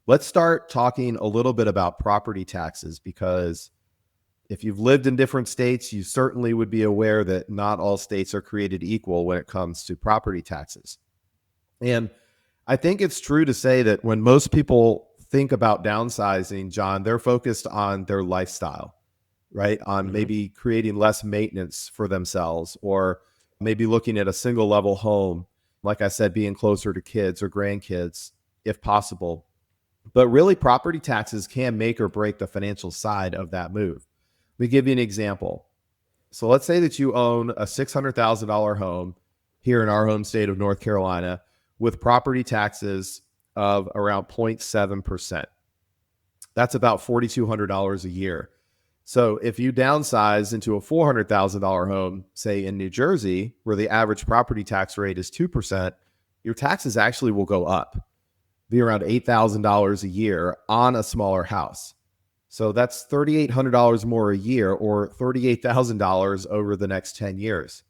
Let's start talking a little bit about property taxes, because if you've lived in different states, you certainly would be aware that not all states are created equal when it comes to property taxes. And I think it's true to say that when most people think about downsizing, John, they're focused on their lifestyle, right? On Hmm. maybe creating less maintenance for themselves, or maybe looking at a single level home, like I said, being closer to kids or grandkids if possible. But really, property taxes can make or break the financial side of that move. Let me give you an example. So let's say that you own a $600,000 home here in our home state of North Carolina with property taxes of around 0.7%. That's about $4,200 a year. So if you downsize into a $400,000 home, say in New Jersey, where the average property tax rate is 2%, your taxes actually will go up, be around $8,000 a year on a smaller house. So that's $3,800 more a year, or $38,000 over the next 10 years.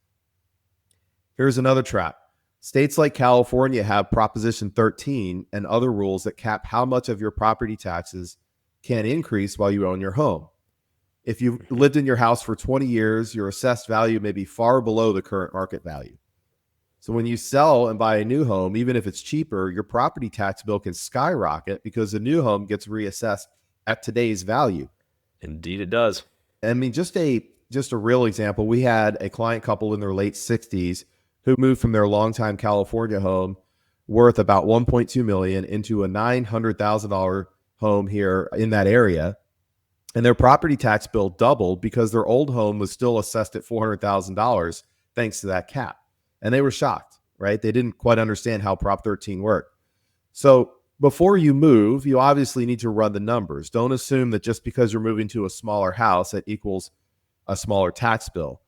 Here's another trap. States like California have Proposition 13 and other rules that cap how much of your property taxes can increase while you own your home. If you've lived in your house for 20 years, your assessed value may be far below the current market value. So when you sell and buy a new home, even if it's cheaper, your property tax bill can skyrocket because the new home gets reassessed at today's value. Indeed, it does. I mean, just a real example. We had a client couple in their late 60s who moved from their longtime California home worth about 1.2 million into a $900,000 home here in that area. And their property tax bill doubled because their old home was still assessed at $400,000 thanks to that cap. And they were shocked, right? They didn't quite understand how Prop 13 worked. So before you move, you obviously need to run the numbers. Don't assume that just because you're moving to a smaller house, that equals a smaller tax bill.